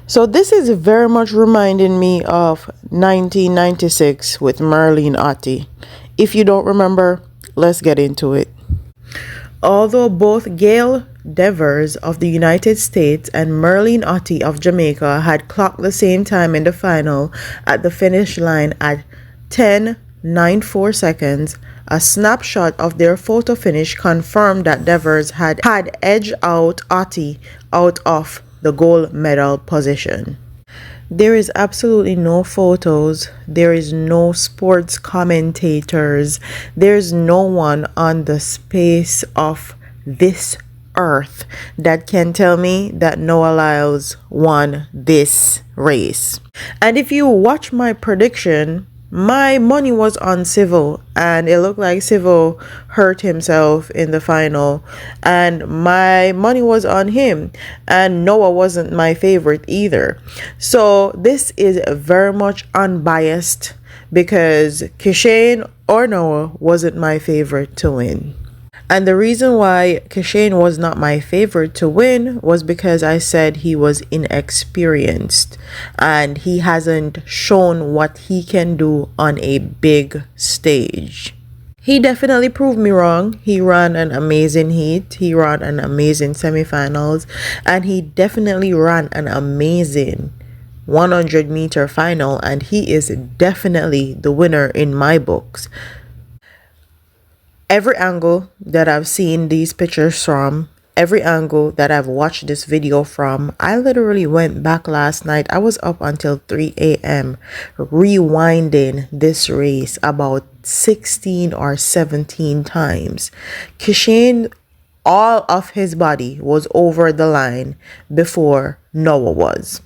So this is very much reminding me of 1996 with Merlene Ottey. If you don't remember, let's get into it. Although both Gail Devers of the United States and Merlene Ottey of Jamaica had clocked the same time in the final at the finish line at 10:94 seconds, a snapshot of their photo finish confirmed that Devers had edged out Ottey out of the gold medal position. There is absolutely no photos, there is no sports commentators, there's no one on the space of this earth that can tell me that Noah Lyles won this race. And if you watch my prediction, my money was on Civil, and it looked like Civil hurt himself in the final, and my money was on him, and Noah wasn't my favorite either. So this is very much unbiased because Kishane or Noah wasn't my favorite to win. And the reason why Kishane was not my favorite to win was because I said he was inexperienced and he hasn't shown what he can do on a big stage. He definitely proved me wrong. He ran an amazing heat. He ran an amazing semifinals, and he definitely ran an amazing 100-meter final, and he is definitely the winner in my books. Every angle that I've seen these pictures from, every angle that I've watched this video from, I literally went back last night. I was up until 3 a.m. rewinding this race about 16 or 17 times. Kishane, all of his body was over the line before Noah was.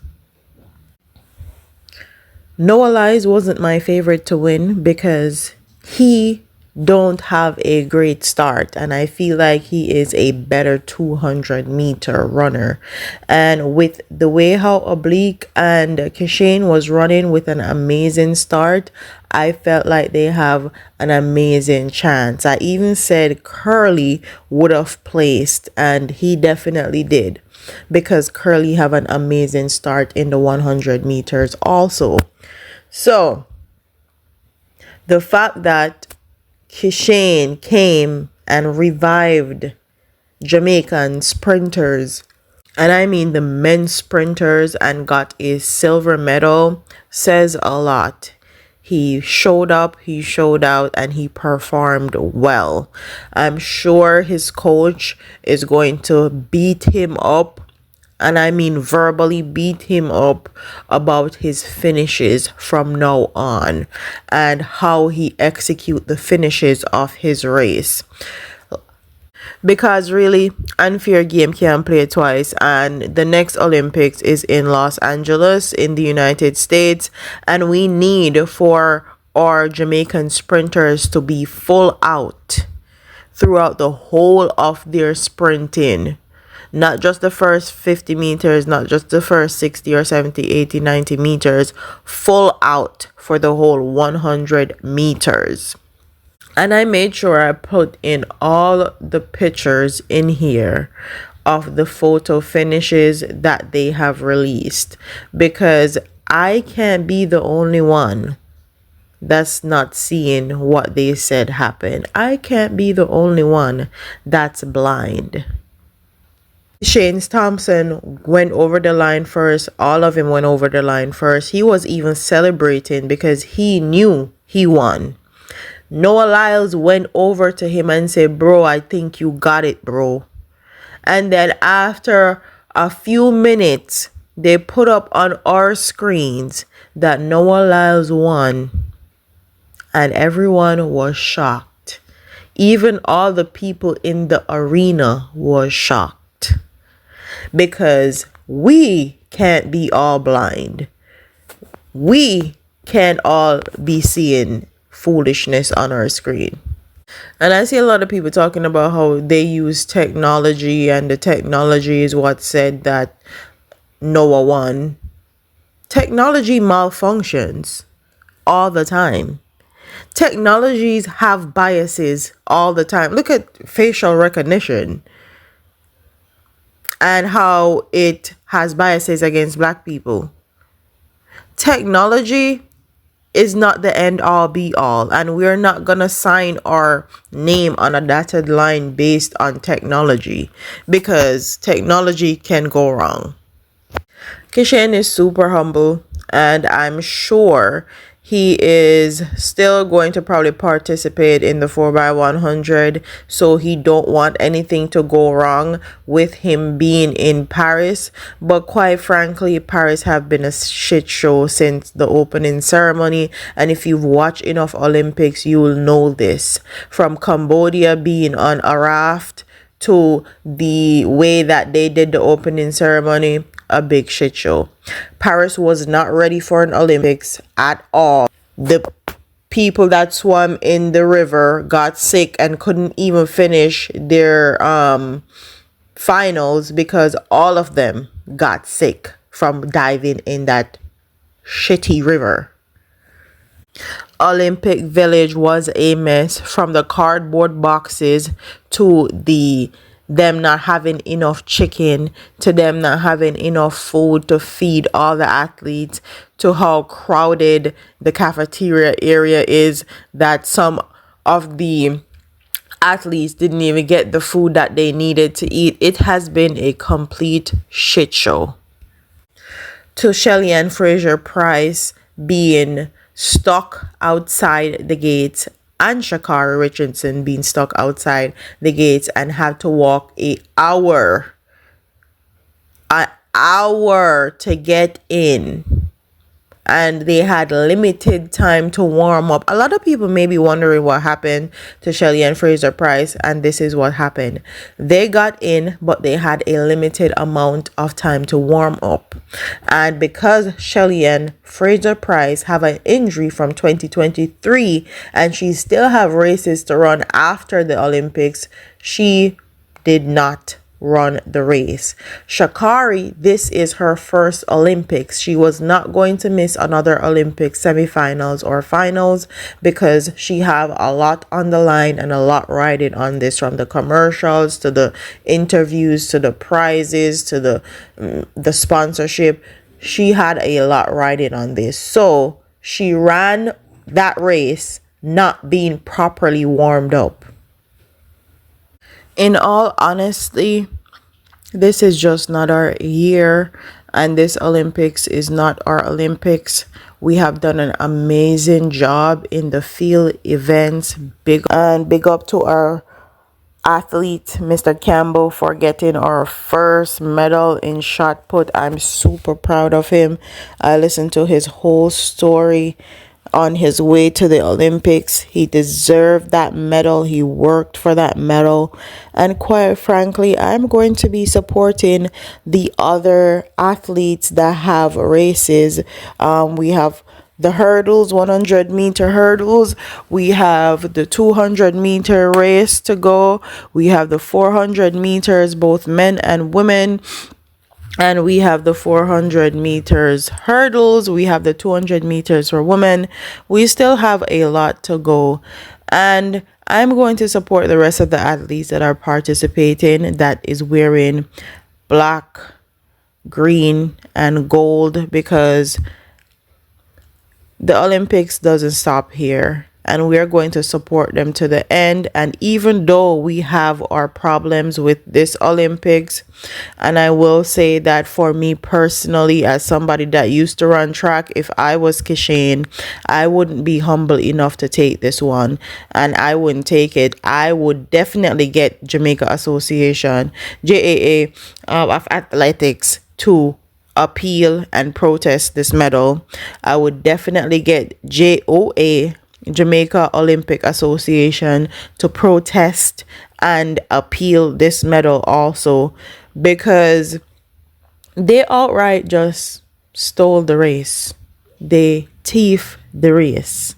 Noah Lyles wasn't my favorite to win because he don't have a great start, and I feel like he is a better 200-meter runner. And with the way how oblique and Kishane was running with an amazing start, I felt like they have an amazing chance. I even said Curly would have placed, and he definitely did, because Curly have an amazing start in the 100 meters also. So the fact that Kishane came and revived Jamaican sprinters, and I mean the men's sprinters, and got a silver medal says a lot. He showed up, he showed out, and he performed well. I'm sure his coach is going to beat him up, and I mean verbally beat him up about his finishes from now on and how he execute the finishes of his race. Because really, unfair game can't play twice, and the next Olympics is in Los Angeles in the United States, and we need for our Jamaican sprinters to be full out throughout the whole of their sprinting. Not just the first 50 meters, not just the first 60 or 70, 80, 90 meters, full out for the whole 100 meters. And I made sure I put in all the pictures in here of the photo finishes that they have released, because I can't be the only one that's not seeing what they said happened. I can't be the only one that's blind. Kishane Thompson went over the line first. All of them went over the line first. He was even celebrating because he knew he won. Noah Lyles went over to him and said, "Bro, I think you got it, bro." And then after a few minutes, they put up on our screens that Noah Lyles won. And everyone was shocked. Even all the people in the arena was shocked. Because we can't be all blind. We can't all be seeing foolishness on our screen. And I see a lot of people talking about how they use technology, and the technology is what said that Noah won. Technology malfunctions all the time. Technologies have biases all the time. Look at facial recognition. and how it has biases against black people. Technology is not the end all be all, and we're not gonna sign our name on a dotted line based on technology, because technology can go wrong. Kishane is super humble, and I'm sure he is still going to probably participate in the 4x100, so he don't want anything to go wrong with him being in Paris. But quite frankly, Paris have been a shit show since the opening ceremony, and if you've watched enough Olympics, you will know this. From Cambodia being on a raft to the way that they did the opening ceremony, a big shit show. Paris was not ready for an Olympics at all. The people that swam in the river got sick and couldn't even finish their finals because all of them got sick from diving in that shitty river. Olympic Village was a mess, from the cardboard boxes to them not having enough chicken, to them not having enough food to feed all the athletes, to how crowded the cafeteria area is, that some of the athletes didn't even get the food that they needed to eat. It has been a complete shit show. To Shelly and Fraser Price being stuck outside the gates, and Sha'Carri Richardson being stuck outside the gates and had to walk an hour to get in, and they had limited time to warm up. A lot of people may be wondering what happened to Shelly and Fraser Price, and this is what happened. They got in, but they had a limited amount of time to warm up. And because Shelly and Fraser Price have an injury from 2023 and she still have races to run after the Olympics, she did not run the race. Sha'Carri, this is her first Olympics. She was not going to miss another Olympic semifinals or finals because she have a lot on the line and a lot riding on this, from the commercials to the interviews to the prizes to the sponsorship. She had a lot riding on this, so she ran that race not being properly warmed up. In all honesty, this is just not our year, and this Olympics is not our Olympics. We have done an amazing job in the field events. Big up to our athlete, Mr. Campbell, for getting our first medal in shot put. I'm super proud of him. I listened to his whole story on his way to the Olympics. He deserved that medal. He worked for that medal. And quite frankly, I'm going to be supporting the other athletes that have races. We have the hurdles, 100-meter hurdles. We have the 200-meter race to go. We have the 400 meters, both men and women. And we have the 400 meters hurdles. We have the 200 meters for women. We still have a lot to go. And I'm going to support the rest of the athletes that are participating, that is wearing black, green, and gold, because the Olympics doesn't stop here. And we are going to support them to the end. And even though we have our problems with this Olympics, and I will say that for me personally, as somebody that used to run track, if I was Kishane, I wouldn't be humble enough to take this one, and I wouldn't take it. I would definitely get Jamaica Association, JAA, of Athletics to appeal and protest this medal. I would definitely get JOA, Jamaica Olympic Association, to protest and appeal this medal also, because they outright just stole the race. They thief the race.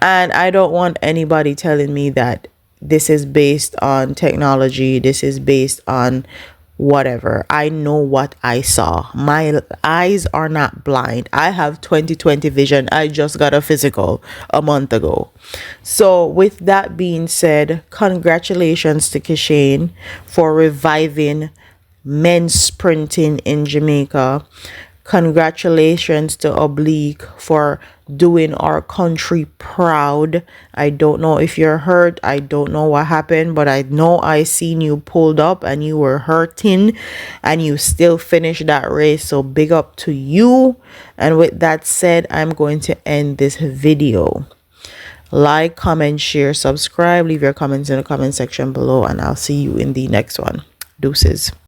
And I don't want anybody telling me that this is based on technology, this is based on whatever. I know what I saw. My eyes are not blind. I have 20/20 vision. I just got a physical a month ago. So with that being said, congratulations to Kishane for reviving men's sprinting in Jamaica. Congratulations to Oblique for doing our country proud. I don't know if you're hurt. I don't know what happened, but I know I seen you pulled up and you were hurting and you still finished that race. So big up to you. And with that said, I'm going to end this video. Like, comment, share, subscribe. Leave your comments in the comment section below and I'll see you in the next one. Deuces.